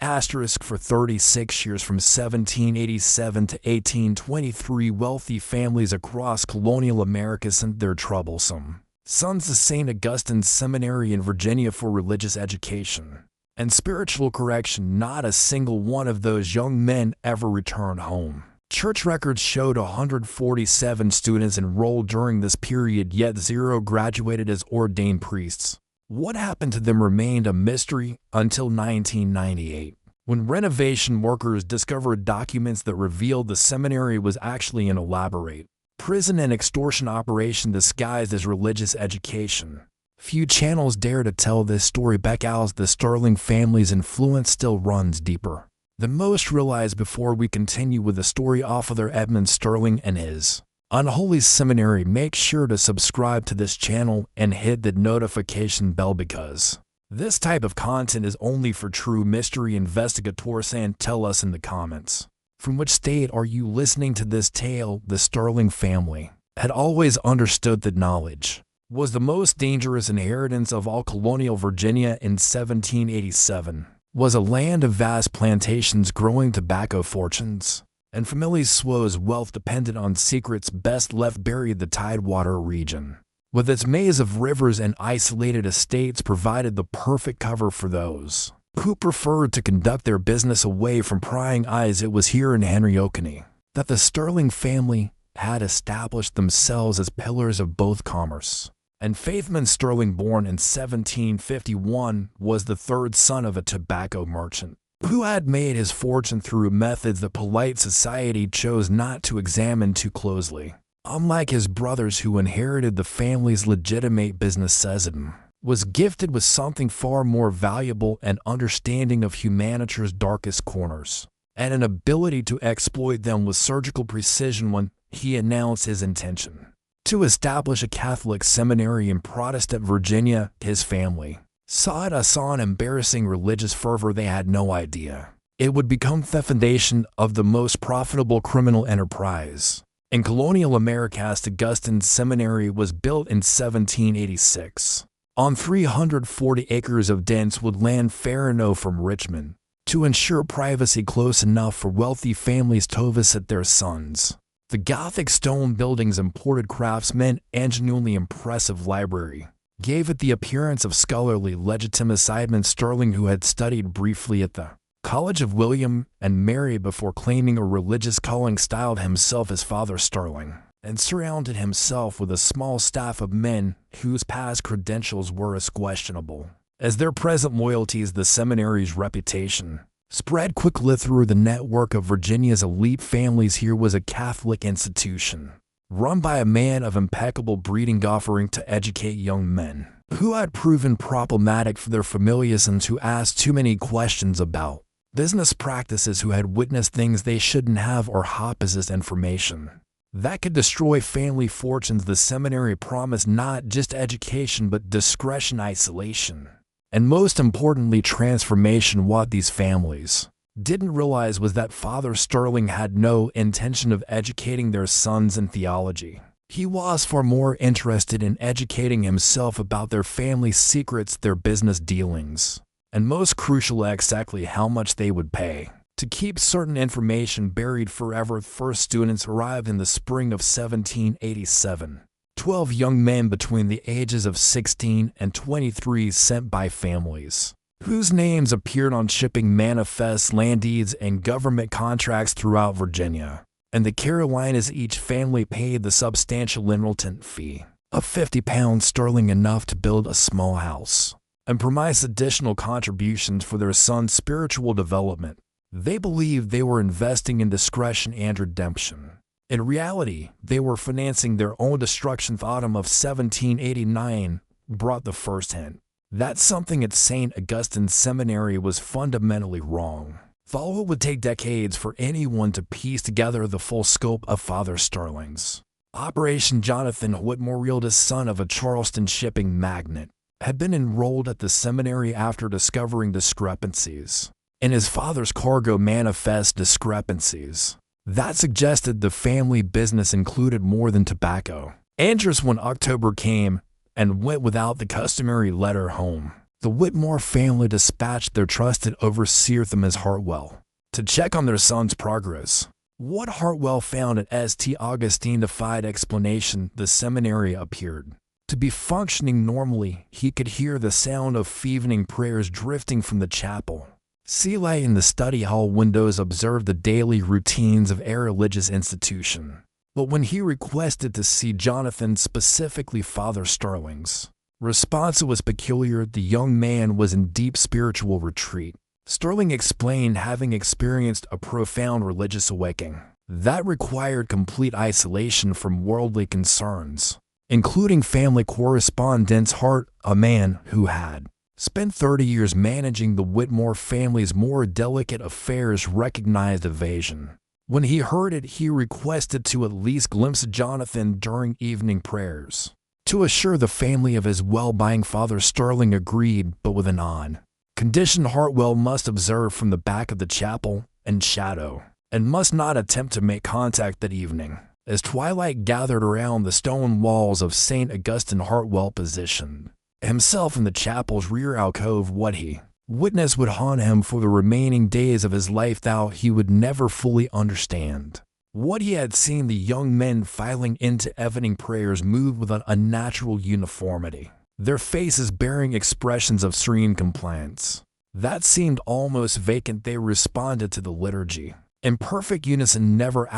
For 36 years from 1787 to 1823, wealthy families across colonial America sent their troublesome sons to St. Augustine Seminary in Virginia for religious education and spiritual correction. Not a single one of those young men ever returned home. Church records showed 147 students enrolled during this period, yet 0 graduated as ordained priests. What happened to them remained a mystery until 1998, when renovation workers discovered documents that revealed the seminary was actually an elaborate prison and extortion operation disguised as religious education. Few channels dare to tell this story because the Sterling family's influence still runs deeper than most realize. Before we continue with the story of Father Edmund Sterling and his unholy seminary, make sure to subscribe to this channel and hit the notification bell, because this type of content is only for true mystery investigators. And tell us in the comments, from which state are you listening to this tale? The Sterling family had always understood that knowledge was the most dangerous inheritance of all. Colonial Virginia in 1787 was a land of vast plantations growing tobacco fortunes, and families whose wealth depended on secrets best left buried. The Tidewater region, with its maze of rivers and isolated estates, provided the perfect cover for those who preferred to conduct their business away from prying eyes. It was here in Henriocany that the Sterling family had established themselves as pillars of both commerce and faith. Sterling, born in 1751, was the third son of a tobacco merchant who had made his fortune through methods that polite society chose not to examine too closely. Unlike his brothers, who inherited the family's legitimate business, Edmund was gifted with something far more valuable: an understanding of humanity's darkest corners and an ability to exploit them with surgical precision. When he announced his intention to establish a Catholic seminary in Protestant Virginia, his family saw it as an embarrassing religious fervor. They had no idea it would become the foundation of the most profitable criminal enterprise in colonial America. Augustine Seminary was built in 1786 on 340 acres of dense woodland far enough from Richmond to ensure privacy, close enough for wealthy families to visit their sons. The Gothic stone building's imported craftsmen and genuinely impressive library gave it the appearance of scholarly legitimacy. Edmund Sterling, who had studied briefly at the College of William and Mary before claiming a religious calling, styled himself as Father Sterling and surrounded himself with a small staff of men whose past credentials were as questionable as their present loyalties. The seminary's reputation spread quickly through the network of Virginia's elite families. Here was a Catholic institution run by a man of impeccable breeding, offering to educate young men who had proven problematic for their familiars and who asked too many questions about business practices, who had witnessed things they shouldn't have or possessed information that could destroy family fortunes. The seminary promised not just education but discretion, isolation, and most importantly, transformation. What these families didn't realize was that Father Sterling had no intention of educating their sons in theology. He was far more interested in educating himself about their family secrets, their business dealings, and most crucial, exactly how much they would pay to keep certain information buried forever. First students arrived in the spring of 1787. 12 young men between the ages of 16 and 23, sent by families whose names appeared on shipping manifests, land deeds, and government contracts throughout Virginia and the Carolinas. Each family paid the substantial enrollment fee of £50, enough to build a small house, and promised additional contributions for their son's spiritual development. They believed they were investing in discretion and redemption. In reality, they were financing their own destruction. The autumn of 1789 brought the first hint that something at St. Augustine Seminary was fundamentally wrong. Though it would take decades for anyone to piece together the full scope of Father Sterling's operation. Jonathan Whitmore, eldest son of a Charleston shipping magnate, had been enrolled at the seminary after discovering discrepancies in his father's cargo manifest, discrepancies that suggested the family business included more than tobacco. Andrews, when October came and went without the customary letter home, The Whitmore family dispatched their trusted overseer Thomas Hartwell to check on their son's progress. What Hartwell found at St. Augustine defied explanation. The seminary appeared to be functioning normally. He could hear the sound of evening prayers drifting from the chapel. Seeley in the study hall windows observed the daily routines of a religious institution. But when he requested to see Jonathan, specifically Father Sterling's response was peculiar. The young man was in deep spiritual retreat. Sterling explained having experienced a profound religious awakening that required complete isolation from worldly concerns, including family correspondence. Hart, a man who had spent 30 years managing the Whitmore family's more delicate affairs, recognized evasion. When he heard it, he requested to at least glimpse Jonathan during evening prayers. To assure the family of his well-being, Father Sterling agreed, but with an odd condition: Hartwell must observe from the back of the chapel, in shadow, and must not attempt to make contact that evening. As twilight gathered around the stone walls of St. Augustine, Hartwell positioned himself in the chapel's rear alcove. What he witnessed would haunt him for the remaining days of his life, though he would never fully understand what he had seen. The young men filing into evening prayers moved with an unnatural uniformity, their faces bearing expressions of serene compliance that seemed almost vacant. They responded to the liturgy in perfect unison, never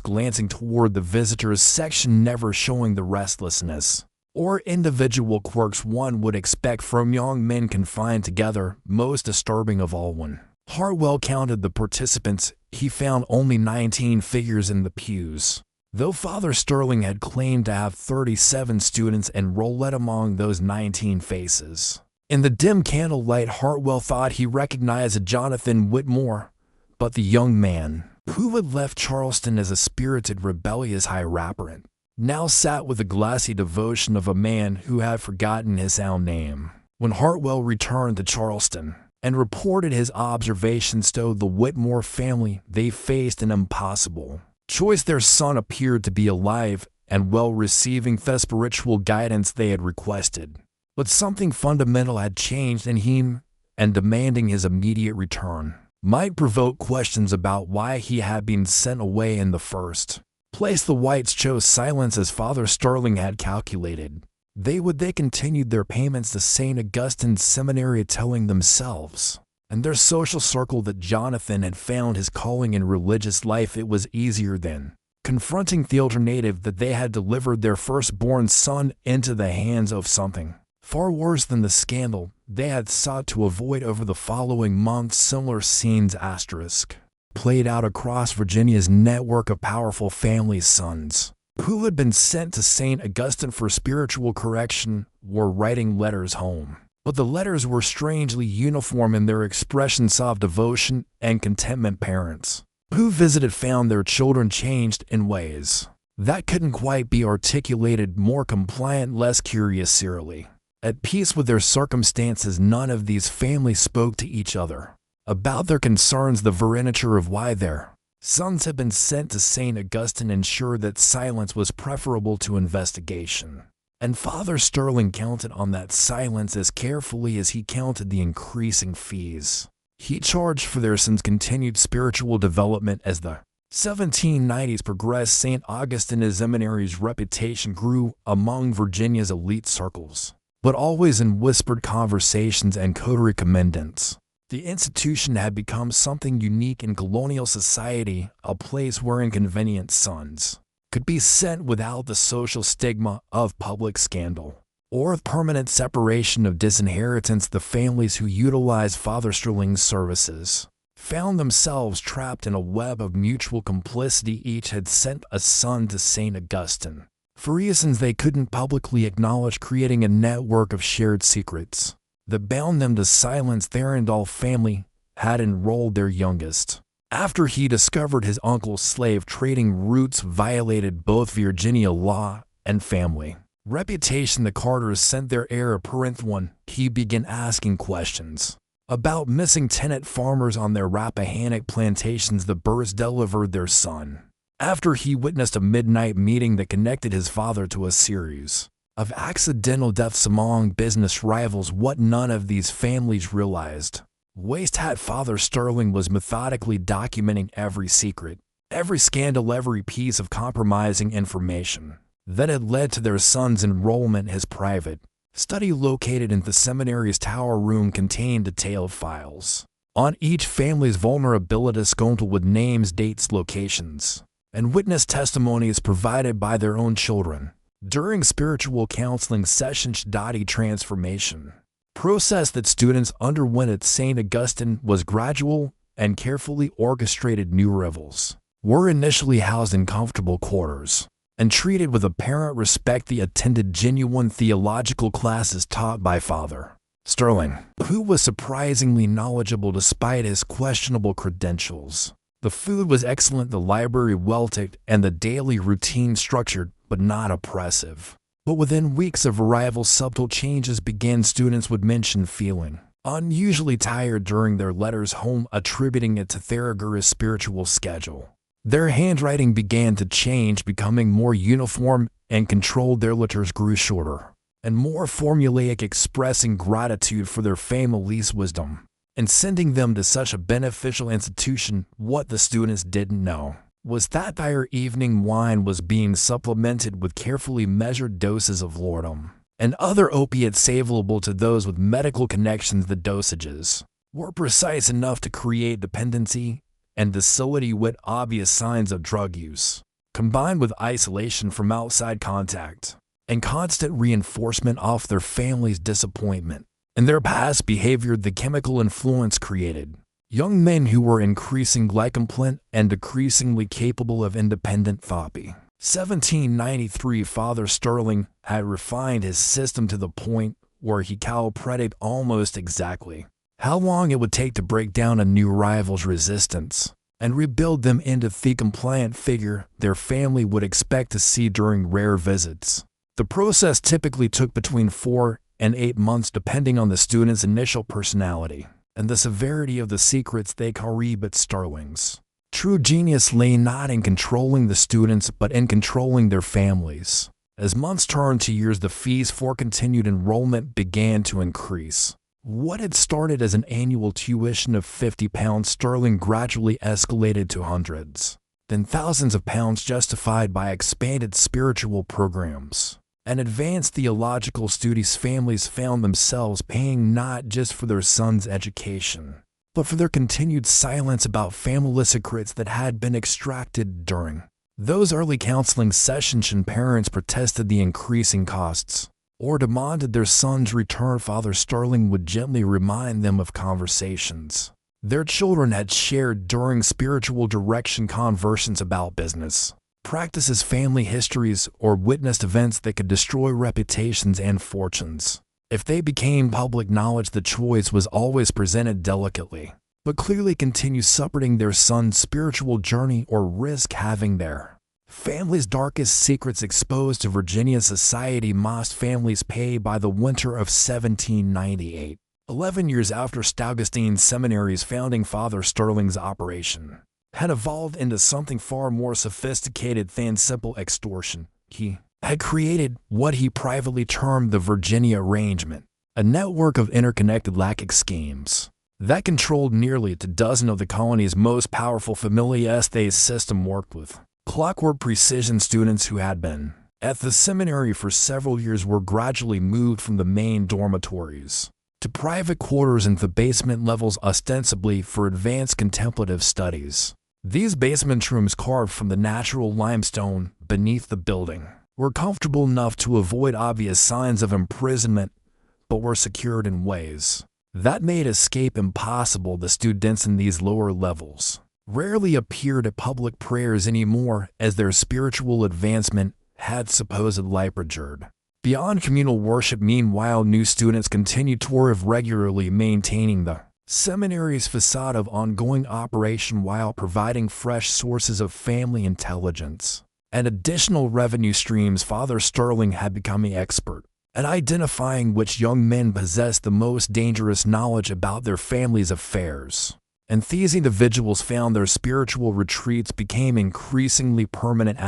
glancing toward the visitors section, never showing the restlessness or individual quirks one would expect from young men confined together. Most disturbing of all, when Hartwell counted the participants, he found only 19 figures in the pews, though Father Sterling had claimed to have 37 students enrolled among those 19 faces. In the dim candlelight, Hartwell thought he recognized Jonathan Whitmore, but the young man, who had left Charleston as a spirited, rebellious hierophant, now sat with the glassy devotion of a man who had forgotten his own name. When Hartwell returned to Charleston and reported his observations to the Whitmore family, they faced an impossible choice. Their son appeared to be alive and well, receiving the spiritual guidance they had requested, but something fundamental had changed in him, and demanding his immediate return might provoke questions about why he had been sent away in the first place. The Whites chose silence, as Father Sterling had calculated. They continued their payments to St. Augustine Seminary, telling themselves and their social circle that Jonathan had found his calling in religious life. It was easier than confronting the alternative that they had delivered their firstborn son into the hands of something far worse than the scandal they had sought to avoid. Over the following months, similar scenes played out across Virginia's network of powerful family sons who had been sent to St. Augustine for spiritual correction were writing letters home. But the letters were strangely uniform in their expressions of devotion and contentment. Parents who visited found their children changed in ways that couldn't quite be articulated, more compliant, less curiously at peace with their circumstances. None of these families spoke to each other about their concerns. The vernature of why their sons had been sent to St. Augustine ensured that silence was preferable to investigation, and Father Sterling counted on that silence as carefully as he counted the increasing fees he charged for their sons' continued spiritual development. As the 1790s progressed, St. Augustine Seminary's reputation grew among Virginia's elite circles, but always in whispered conversations and coterie commendants. The institution had become something unique in colonial society, a place where inconvenient sons could be sent without the social stigma of public scandal or of permanent separation of disinheritance. The families who utilized Father Sterling's services found themselves trapped in a web of mutual complicity. Each had sent a son to St. Augustine for reasons they couldn't publicly acknowledge, creating a network of shared secrets that bound them to silence. The Arundel family had enrolled their youngest after he discovered his uncle's slave trading routes violated both Virginia law and family reputation. The Carters sent their heir apparent when he began asking questions about missing tenant farmers on their Rappahannock plantations. The Burrs delivered their son after he witnessed a midnight meeting that connected his father to a series of accidental deaths among business rivals. What none of these families realized. Waste Hat Father Sterling was methodically documenting every secret, every scandal, every piece of compromising information that had led to their son's enrollment. His private study located in the seminary's tower room contained detailed files on each family's vulnerabilities, scrolled with names, dates, locations, and witness testimonies provided by their own children during spiritual counseling sessions. The transformation process that students underwent at St. Augustine was gradual and carefully orchestrated. New arrivals were initially housed in comfortable quarters and treated with apparent respect. They attended genuine theological classes taught by Father Sterling, who was surprisingly knowledgeable despite his questionable credentials. The food was excellent, the library well-ticked, and the daily routine structured but not oppressive. But within weeks of arrival, subtle changes began. Students would mention feeling unusually tired during their letters home, attributing it to Theragora's spiritual schedule. Their handwriting began to change, becoming more uniform and controlled. Their letters grew shorter and more formulaic, expressing gratitude for their family's wisdom and sending them to such a beneficial institution. What the students didn't know was that their evening wine was being supplemented with carefully measured doses of laudanum and other opiates available to those with medical connections. The dosages were precise enough to create dependency and docility with obvious signs of drug use, combined with isolation from outside contact and constant reinforcement of their family's disappointment and their past behavior. The chemical influence created young men who were increasingly compliant and decreasingly capable of independent thought. By 1793, Father Sterling had refined his system to the point where he calculated almost exactly how long it would take to break down a new rival's resistance and rebuild them into the compliant figure their family would expect to see during rare visits. The process typically took between 4 and 8 months, depending on the student's initial personality and the severity of the secrets they carry. But Sterling's true genius lay not in controlling the students but in controlling their families. As months turned to years, the fees for continued enrollment began to increase. What had started as an annual tuition of £50 sterling gradually escalated to hundreds, then thousands of pounds, justified by expanded spiritual programs and advanced theological studies. Families found themselves paying not just for their sons' education, but for their continued silence about family secrets that had been extracted during those early counseling sessions. And parents protested the increasing costs or demanded their son's return. Father Sterling would gently remind them of conversations their children had shared during spiritual direction conversations about business practices, family histories, or witnessed events that could destroy reputations and fortunes. If they became public knowledge, the choice was always presented delicately, but clearly: continue supporting their son's spiritual journey or risk having their family's darkest secrets exposed to Virginia society. Most families pay. By the winter of 1798, 11 years after Augustine Seminary's founding, Father Sterling's operation had evolved into something far more sophisticated than simple extortion. He had created what he privately termed the Virginia Arrangement, a network of interconnected lachic schemes that controlled nearly a dozen of the colony's most powerful families. The system worked with clockwork precision. Students who had been at the seminary for several years were gradually moved from the main dormitories to private quarters in the basement levels, ostensibly for advanced contemplative studies. These basement rooms, carved from the natural limestone beneath the building, were comfortable enough to avoid obvious signs of imprisonment, but were secured in ways that made escape impossible. The students in these lower levels rarely appeared at public prayers anymore, as their spiritual advancement had supposedly procured beyond communal worship. Meanwhile, new students continued to arrive regularly, maintaining the seminary's facade of ongoing operation while providing fresh sources of family intelligence and additional revenue streams. Father Sterling had become an expert at identifying which young men possessed the most dangerous knowledge about their family's affairs, and these individuals found their spiritual retreats became increasingly permanent.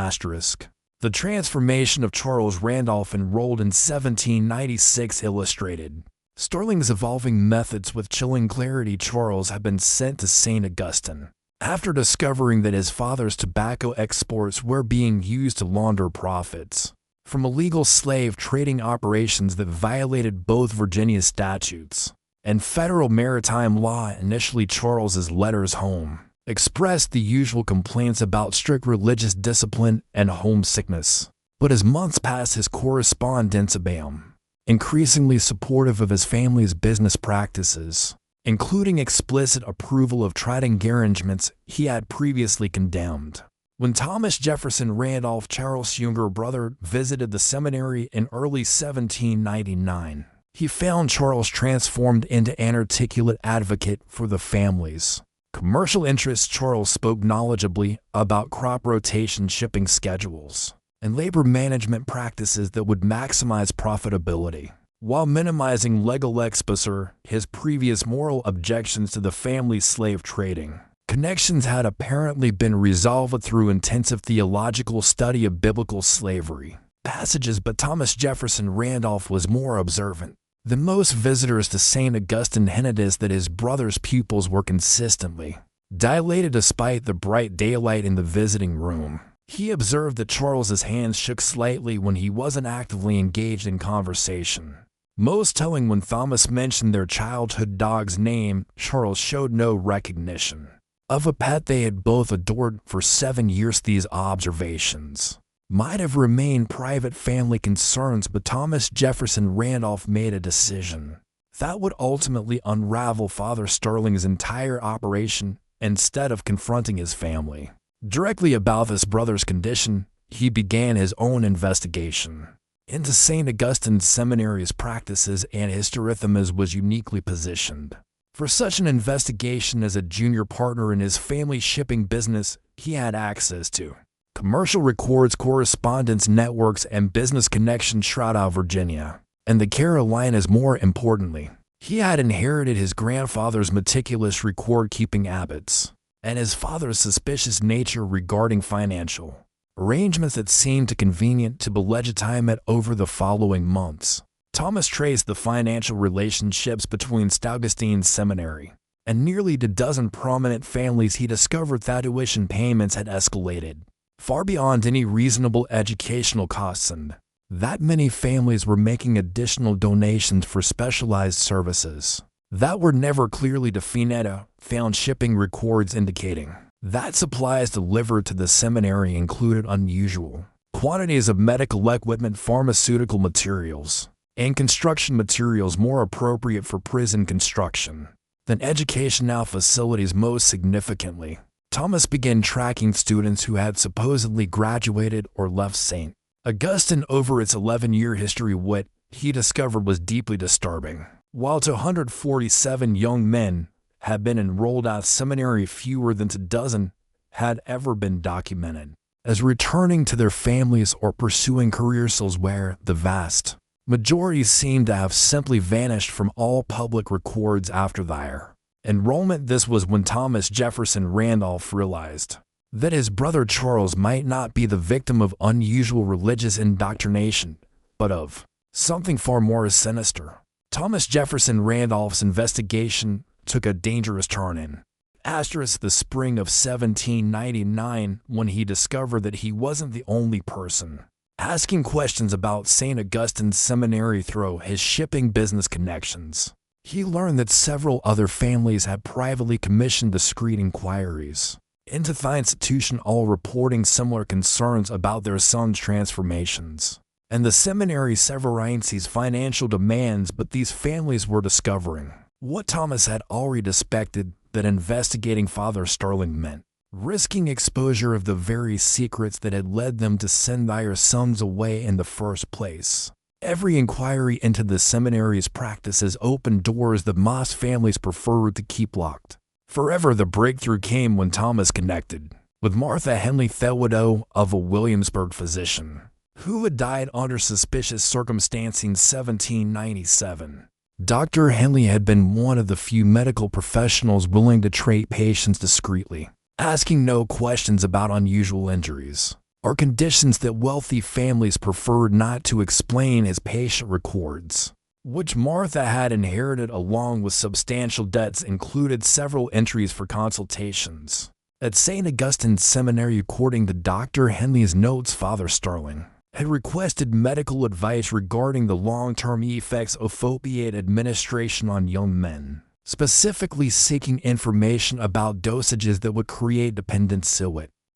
The Transformation of Charles Randolph, enrolled in 1796, illustrated Sterling's evolving methods with chilling clarity. Charles had been sent to St. Augustine after discovering that his father's tobacco exports were being used to launder profits from illegal slave trading operations that violated both Virginia statutes and federal maritime law. Initially, Charles's letters home expressed the usual complaints about strict religious discipline and homesickness. But as months passed, his correspondence became increasingly supportive of his family's business practices, including explicit approval of trading arrangements he had previously condemned. When Thomas Jefferson Randolph, Charles' younger brother, visited the seminary in early 1799, he found Charles transformed into an articulate advocate for the family's commercial interests. Charles spoke knowledgeably about crop rotation, shipping schedules, and labor management practices that would maximize profitability, while minimizing legal exposure. His previous moral objections to the family's slave trading connections had apparently been resolved through intensive theological study of biblical slavery passages, but Thomas Jefferson Randolph was more observant than most visitors to St. Augustine. Hinted that his brother's pupils were consistently dilated despite the bright daylight in the visiting room. He observed that Charles's hands shook slightly when he wasn't actively engaged in conversation. Most telling, when Thomas mentioned their childhood dog's name, Charles showed no recognition of a pet they had both adored for 7 years. These observations might have remained private family concerns, but Thomas Jefferson Randolph made a decision that would ultimately unravel Father Sterling's entire operation. Instead of confronting his family directly about his brother's condition, he began his own investigation into St. Augustine Seminary's practices, and his Terrify was uniquely positioned for such an investigation. As a junior partner in his family shipping business, he had access to commercial records, correspondence networks, and business connections throughout Virginia and the Carolinas. More importantly, he had inherited his grandfather's meticulous record-keeping habits and his father's suspicious nature regarding financial arrangements that seemed convenient to legitimate. Over the following months, Thomas traced the financial relationships between Augustine Seminary and nearly a dozen prominent families. He discovered that tuition payments had escalated far beyond any reasonable educational costs, and that many families were making additional donations for specialized services that were never clearly defined. Found shipping records indicating that supplies delivered to the seminary included unusual quantities of medical equipment, pharmaceutical materials, and construction materials more appropriate for prison construction than educational facilities. Most significantly, Thomas began tracking students who had supposedly graduated or left St. Augustine over its 11-year history. What he discovered was deeply disturbing. While 247 young men had been enrolled at seminary, fewer than a dozen had ever been documented as returning to their families or pursuing careers elsewhere. The vast majority seemed to have simply vanished from all public records after their enrollment. This was when Thomas Jefferson Randolph realized that his brother Charles might not be the victim of unusual religious indoctrination, but of something far more sinister. Thomas Jefferson Randolph's investigation took a dangerous turn in the spring of 1799, when he discovered that he wasn't the only person asking questions about St. Augustine Seminary through his shipping business connections. He learned that several other families had privately commissioned discreet inquiries into the institution, all reporting similar concerns about their son's transformations and the seminary's severance's financial demands. But these families were discovering what Thomas had already suspected, that investigating Father Sterling meant risking exposure of the very secrets that had led them to send their sons away in the first place. Every inquiry into the seminary's practices opened doors that most families preferred to keep locked forever. The breakthrough came when Thomas connected with Martha Henley, the widow of a Williamsburg physician who had died under suspicious circumstances in 1797. Dr. Henley had been one of the few medical professionals willing to treat patients discreetly, asking no questions about unusual injuries are conditions that wealthy families preferred not to explain, his patient records, which Martha had inherited along with substantial debts, included several entries for consultations at St. Augustine Seminary. According to Dr. Henley's notes, Father Starling had requested medical advice regarding the long-term effects of opiate administration on young men, specifically seeking information about dosages that would create dependence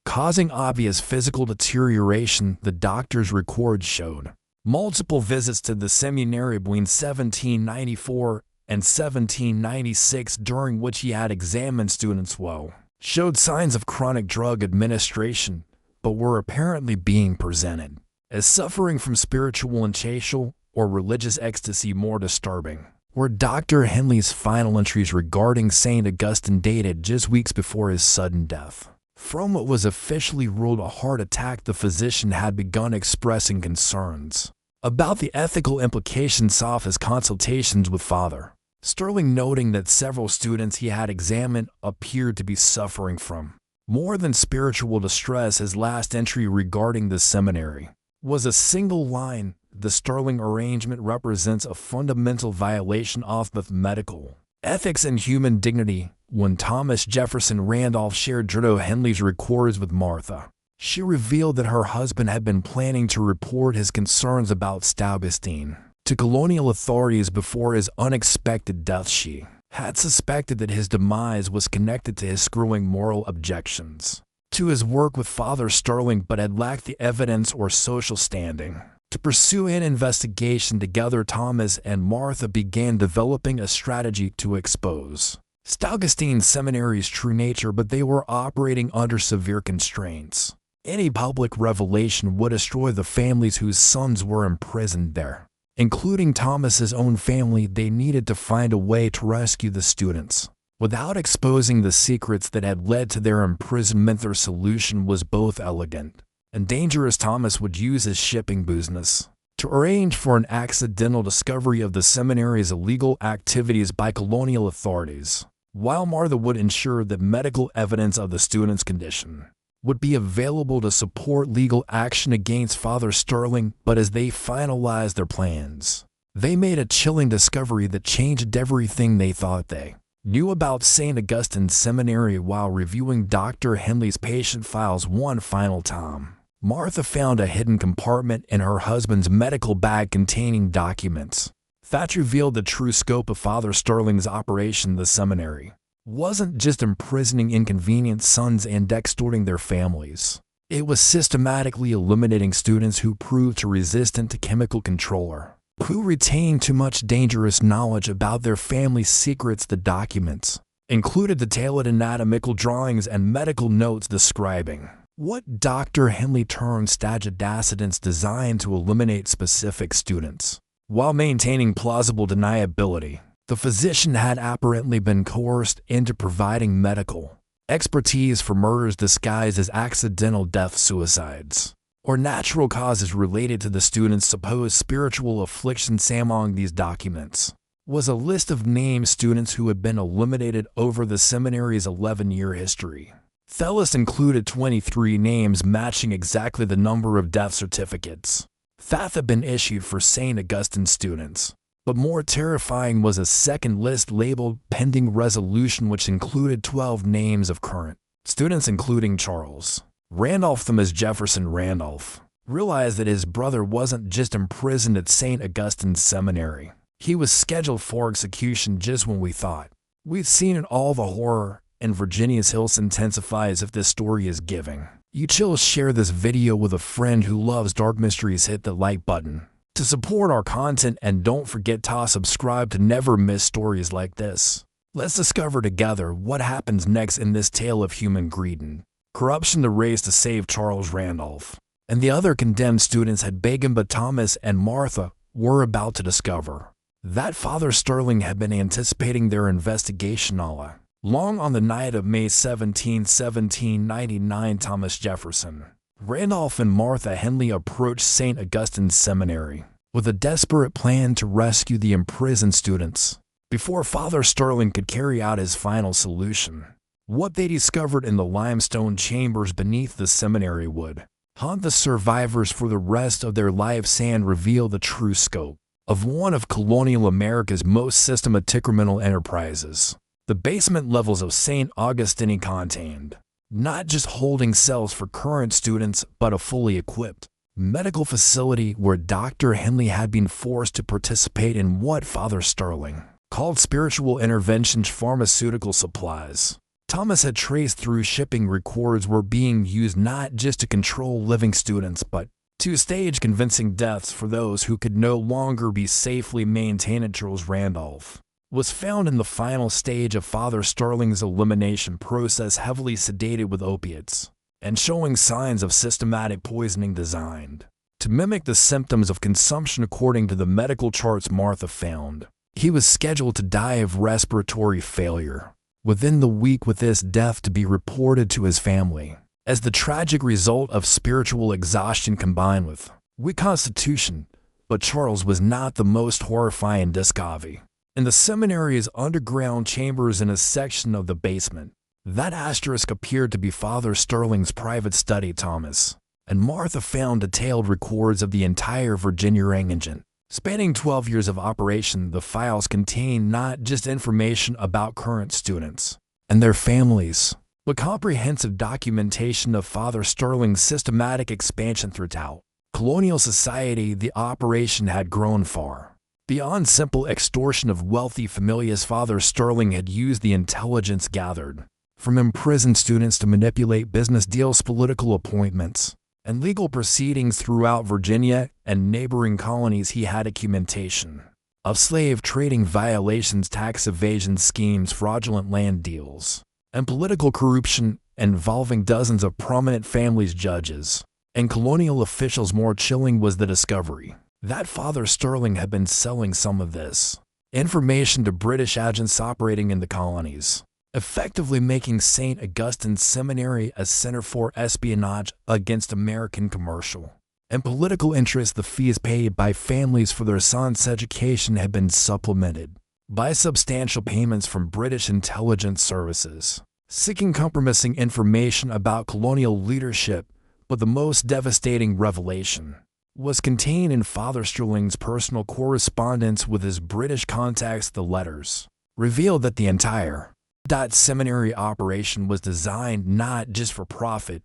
causing obvious physical deterioration. The doctor's records showed multiple visits to the seminary between 1794 and 1796, during which he had examined students who showed signs of chronic drug administration, but were apparently being presented as suffering from spiritual and chasal or religious ecstasy. More disturbing were Dr. Henley's final entries regarding St. Augustine, dated just weeks before his sudden death. From what was officially ruled a heart attack, the physician had begun expressing concerns about the ethical implications of his consultations with Father Starling, noting that several students he had examined appeared to be suffering from more than spiritual distress. His last entry regarding the seminary was a single line: "The Starling arrangement represents a fundamental violation of both medical ethics and human dignity." When Thomas Jefferson Randolph shared Dr. Henley's records with Martha, she revealed that her husband had been planning to report his concerns about Augustine to colonial authorities before his unexpected death. She had suspected that his demise was connected to his growing moral objections to his work with Father Starling, but had lacked the evidence or social standing to pursue an investigation. Together, Thomas and Martha began developing a strategy to expose Augustine Seminary's true nature, but they were operating under severe constraints. Any public revelation would destroy the families whose sons were imprisoned there, including Thomas's own family. They needed to find a way to rescue the students without exposing the secrets that had led to their imprisonment. Their solution was both elegant and dangerous. Thomas would use his shipping business to arrange for an accidental discovery of the seminary's illegal activities by colonial authorities, while Martha would ensure that medical evidence of the student's condition would be available to support legal action against Father Starling. But as they finalized their plans, they made a chilling discovery that changed everything they thought they knew about St. Augustine Seminary. While reviewing Dr. Henley's patient files one final time, Martha found a hidden compartment in her husband's medical bag containing documents that revealed the true scope of Father Starling's operation. The seminary wasn't just imprisoning inconvenient sons and extorting their families. It was systematically eliminating students who proved too resistant to chemical control or who retained too much dangerous knowledge about their family's secrets. The documents included detailed anatomical drawings and medical notes describing what Dr. Henley termed stagedaccidents, designed to eliminate specific students while maintaining plausible deniability. The physician had apparently been coerced into providing medical expertise for murders disguised as accidental death, suicides, or natural causes related to the student's supposed spiritual afflictions. Among these documents was a list of named students who had been eliminated over the seminary's 11-year history. The list included 23 names, matching exactly the number of death certificates that had been issued for St. Augustine students. But more terrifying was a second list labeled pending resolution, which included 12 names of current students, including Charles Randolph. Thomas Jefferson Randolph realized that his brother wasn't just imprisoned at St. Augustine Seminary. He was scheduled for execution just when we thought we'd seen it all. The horror in Virginia's hills intensifies. If this story is giving you chills, share this video with a friend who loves dark mysteries. Hit the like button to support our content, and don't forget to subscribe to never miss stories like this. Let's discover together what happens next in this tale of human greed and corruption. The race to save Charles Randolph and the other condemned students had begun, but Thomas and Martha were about to discover that Father Starling had been anticipating their investigation all along. On the night of May 17, 1799, Thomas Jefferson Randolph and Martha Henley approached St. Augustine Seminary with a desperate plan to rescue the imprisoned students before Father Starling could carry out his final solution. What they discovered in the limestone chambers beneath the seminary would haunt the survivors for the rest of their lives and reveal the true scope of one of colonial America's most systematic criminal enterprises. The basement levels of St. Augustine contained not just holding cells for current students, but a fully equipped medical facility where Dr. Henley had been forced to participate in what Father Sterling called spiritual intervention pharmaceutical supplies. Thomas had traced through shipping records were being used not just to control living students, but to stage convincing deaths for those who could no longer be safely maintained. Charles Randolph was found in the final stage of Father Sterling's elimination process, heavily sedated with opiates and showing signs of systematic poisoning designed to mimic the symptoms of consumption. According to the medical charts Martha found, he was scheduled to die of respiratory failure within the week, with this death to be reported to his family as the tragic result of spiritual exhaustion combined with weak constitution. But Charles was not the most horrifying discovery. In the seminary's underground chambers in a section of the basement, that asterisk appeared to be Father Sterling's private study. Thomas and Martha found detailed records of the entire Virginia engine. Spanning 12 years of operation, the files contain not just information about current students and their families, but comprehensive documentation of Father Sterling's systematic expansion throughout colonial society. The operation had grown far beyond simple extortion of wealthy families. Father Sterling had used the intelligence gathered from imprisoned students to manipulate business deals, political appointments, and legal proceedings throughout Virginia and neighboring colonies. He had documentation of slave trading violations, tax evasion schemes, fraudulent land deals, and political corruption involving dozens of prominent families, judges, and colonial officials. More chilling was the discovery that Father Sterling had been selling some of this information to British agents operating in the colonies, effectively making St. Augustine Seminary a center for espionage against American commercial and political interests. The fees paid by families for their sons' education had been supplemented by substantial payments from British intelligence services, seeking compromising information about colonial leadership. But the most devastating revelation was contained in Father Sterling's personal correspondence with his British contacts. The letters revealed that the entire seminary operation was designed not just for profit,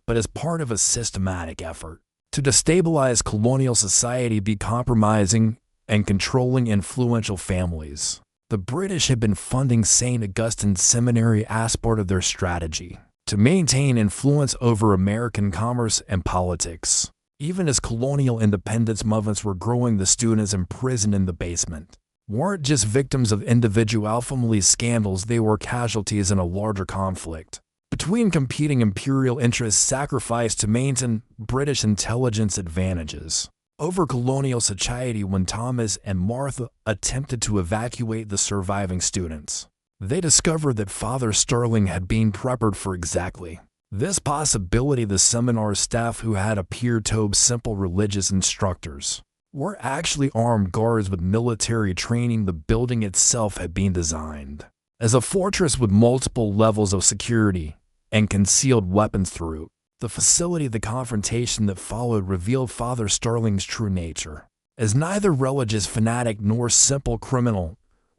but as part of a systematic effort to destabilize colonial society by compromising and controlling influential families. The British had been funding St. Augustine Seminary as part of their strategy to maintain influence over American commerce and politics. Even as colonial independence movements were growing, the students imprisoned in the basement weren't just victims of individual family scandals, they were casualties in a larger conflict between competing imperial interests sacrificed to maintain British intelligence advantages over colonial society. When Thomas and Martha attempted to evacuate the surviving students, they discovered that Father Sterling had been prepared for exactly this possibility. The seminar staff, who had appeared to be simple religious instructors, were actually armed guards with military training. The building itself had been designed as a fortress with multiple levels of security and concealed weapons throughout the facility. The confrontation that followed revealed Father Sterling's true nature as neither religious fanatic nor simple criminal,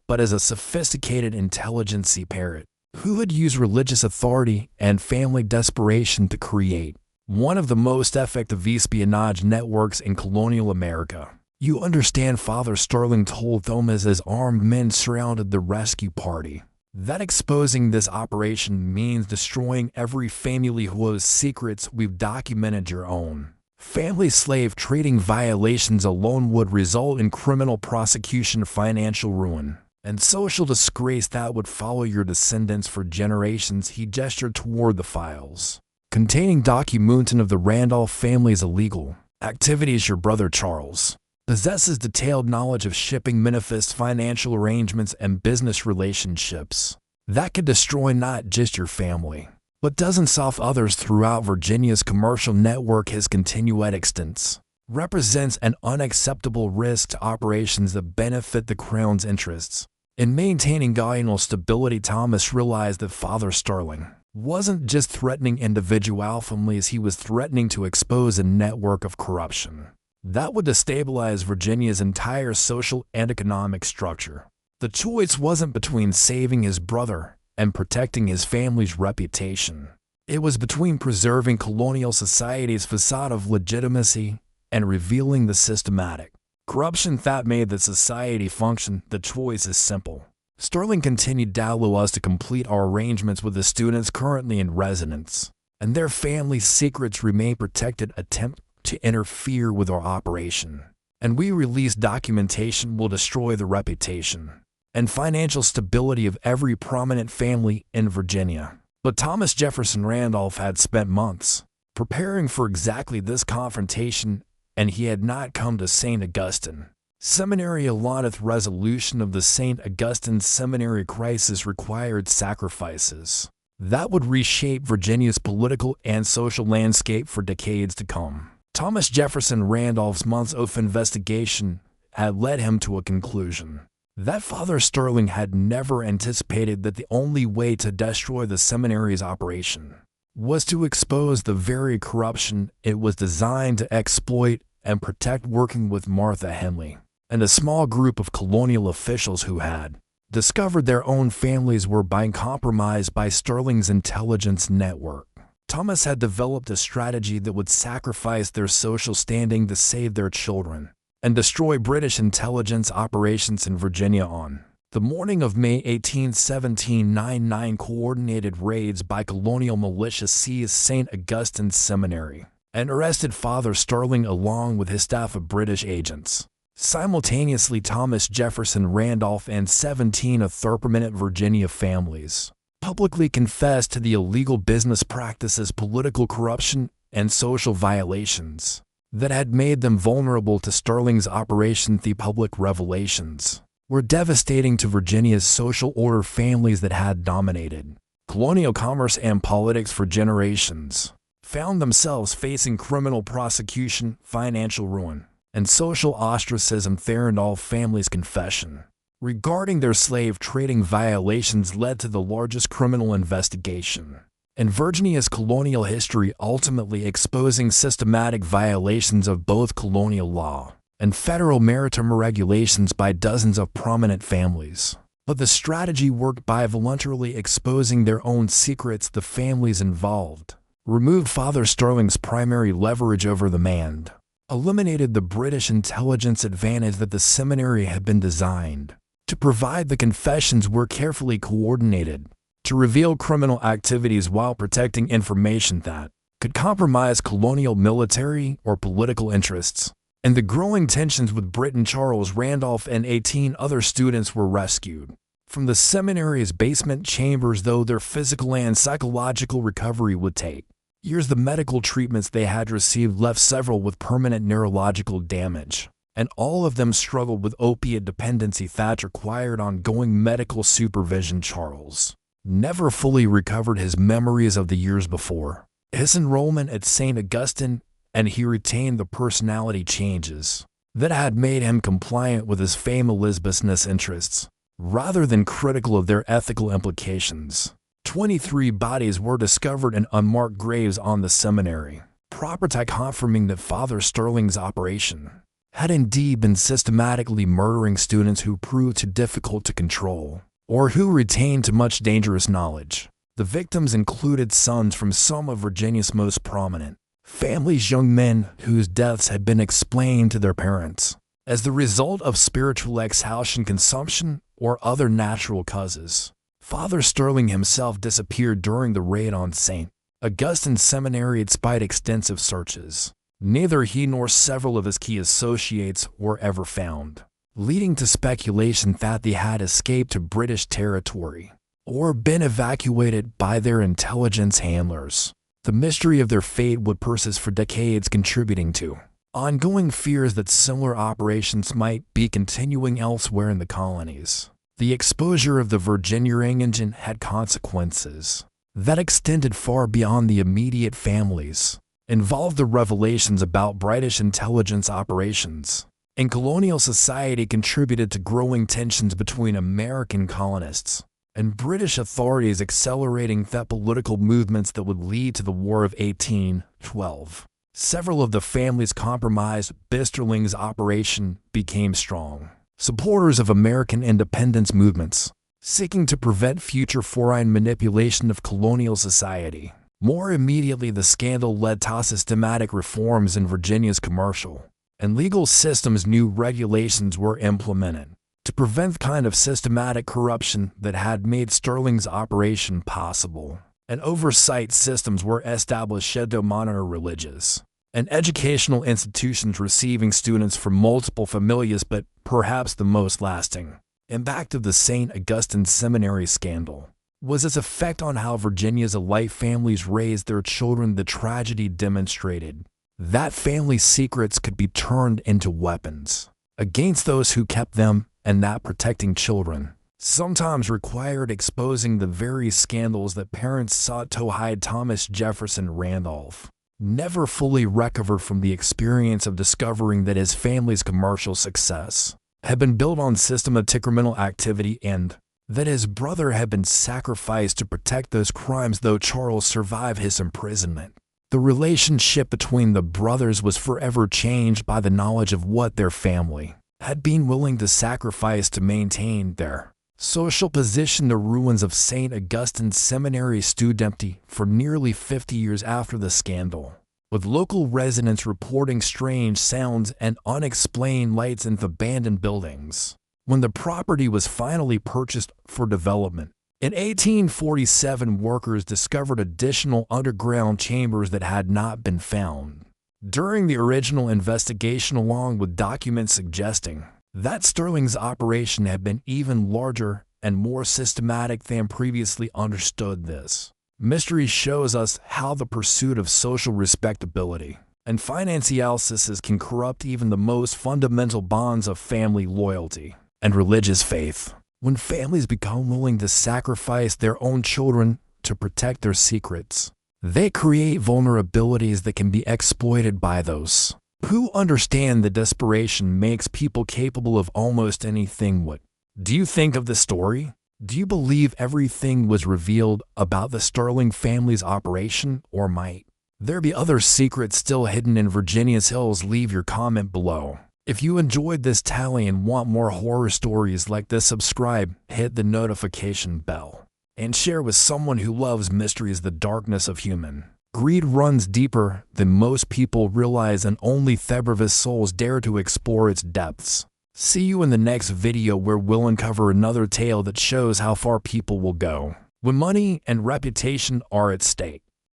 but as a sophisticated intelligence parrot who had used religious authority and family desperation to create one of the most effective espionage networks in colonial America. You understand, Father Sterling told Thomas as armed men surrounded the rescue party, that exposing this operation means destroying every family whose secrets we've documented. Your own family slave trading violations alone would result in criminal prosecution, financial ruin, and social disgrace that would follow your descendants for generations. He gestured toward the files containing documentation of the Randolph family's illegal activities. Your brother Charles possesses detailed knowledge of shipping manifest, financial arrangements, and business relationships that could destroy not just your family, but dozens of others throughout Virginia's commercial network. His continued existence represents an unacceptable risk to operations that benefit the Crown's interests in maintaining colonial stability. Thomas realized that Father Sterling wasn't just threatening individual families, he was threatening to expose a network of corruption that would destabilize Virginia's entire social and economic structure. The choice wasn't between saving his brother and protecting his family's reputation. It was between preserving colonial society's facade of legitimacy and revealing the systematic corruption that made the society function. The choice is simple. Sterling continued to allow us to complete our arrangements with the students currently in residence, and their family secrets remain protected. Attempt to interfere with our operation, and we release documentation will destroy the reputation and financial stability of every prominent family in Virginia. But Thomas Jefferson Randolph had spent months preparing for exactly this confrontation, and he had not come to St. Augustine Seminary alone. Resolution of the St. Augustine Seminary crisis required sacrifices that would reshape Virginia's political and social landscape for decades to come. Thomas Jefferson Randolph's months of investigation had led him to a conclusion that Father Sterling had never anticipated, that the only way to destroy the seminary's operation was to expose the very corruption it was designed to exploit and protect. Working with Martha Henley and a small group of colonial officials who had discovered their own families were being compromised by Sterling's intelligence network, Thomas had developed a strategy that would sacrifice their social standing to save their children and destroy British intelligence operations in Virginia. On the morning of May 18, 1799, coordinated raids by colonial militia seized St. Augustine Seminary and arrested Father Sterling along with his staff of British agents. Simultaneously, Thomas Jefferson Randolph and 17 other prominent Virginia families publicly confessed to the illegal business practices, political corruption, and social violations that had made them vulnerable to Sterling's operation. The public revelations were devastating to Virginia's social order. Families that had dominated colonial commerce and politics for generations found themselves facing criminal prosecution, financial ruin, and social ostracism. Randolph family's confession regarding their slave trading violations led to the largest criminal investigation in Virginia's colonial history, ultimately exposing systematic violations of both colonial law and federal maritime regulations by dozens of prominent families. But the strategy worked by voluntarily exposing their own secrets. The families involved removed Father Sterling's primary leverage over the man, eliminated the British intelligence advantage that the seminary had been designed to provide. The confessions were carefully coordinated to reveal criminal activities while protecting information that could compromise colonial military or political interests. And the growing tensions with Britain, Charles Randolph and 18 other students were rescued from the seminary's basement chambers, though their physical and psychological recovery would take years. The medical treatments they had received left several with permanent neurological damage, and all of them struggled with opiate dependency that required ongoing medical supervision. Charles never fully recovered his memories of the years before his enrollment at St. Augustine, and he retained the personality changes that had made him compliant with his fame Elizabeth's interests, rather than critical of their ethical implications. 23 bodies were discovered in unmarked graves on the seminary property, confirming that Father Sterling's operation had indeed been systematically murdering students who proved too difficult to control or who retained too much dangerous knowledge. The victims included sons from some of Virginia's most prominent families, young men whose deaths had been explained to their parents as the result of spiritual exhaustion, consumption, or other natural causes. Father Sterling himself disappeared during the raid on St. Augustine Seminary despite extensive searches. Neither he nor several of his key associates were ever found, leading to speculation that they had escaped to British territory or been evacuated by their intelligence handlers. The mystery of their fate would persist for decades, contributing to ongoing fears that similar operations might be continuing elsewhere in the colonies. The exposure of the Virginia engine had consequences that extended far beyond the immediate families, involved the revelations about British intelligence operations in colonial society, contributed to growing tensions between American colonists and British authorities accelerating the political movements that would lead to the War of 1812. Several of the families compromised. Bisterling's operation became strong. Supporters of American independence movements, seeking to prevent future foreign manipulation of colonial society. More immediately, the scandal led to systematic reforms in Virginia's commercial and legal systems. New regulations were implemented to prevent the kind of systematic corruption that had made Sterling's operation possible, and oversight systems were established to monitor religious and educational institutions receiving students from multiple familias. But perhaps the most lasting impact of the St. Augustine Seminary scandal was its effect on how Virginia's elite families raised their children. The tragedy demonstrated that family secrets could be turned into weapons against those who kept them, and that protecting children sometimes required exposing the very scandals that parents sought to hide. Thomas Jefferson Randolph never fully recovered from the experience of discovering that his family's commercial success had been built on systematic criminal activity and that his brother had been sacrificed to protect those crimes. Though Charles survived his imprisonment, the relationship between the brothers was forever changed by the knowledge of what their family had been willing to sacrifice to maintain their social position. The ruins of St. Augustine Seminary stood empty for nearly 50 years after the scandal, with local residents reporting strange sounds and unexplained lights in the abandoned buildings. When the property was finally purchased for development in 1847, workers discovered additional underground chambers that had not been found during the original investigation, along with documents suggesting that Sterling's operation had been even larger and more systematic than previously understood. This mystery shows us how the pursuit of social respectability and financial success can corrupt even the most fundamental bonds of family loyalty and religious faith. When families become willing to sacrifice their own children to protect their secrets, they create vulnerabilities that can be exploited by those who understand that desperation makes people capable of almost anything. What do you think of the story? Do you believe everything was revealed about the Sterling family's operation, or might there be other secrets still hidden in Virginia's hills? Leave your comment below. If you enjoyed this tally and want more horror stories like this, subscribe, hit the notification bell, and share with someone who loves mysteries. The darkness of human greed runs deeper than most people realize, and only thievish souls dare to explore its depths. See you in the next video, where we'll uncover another tale that shows how far people will go when money and reputation are at stake.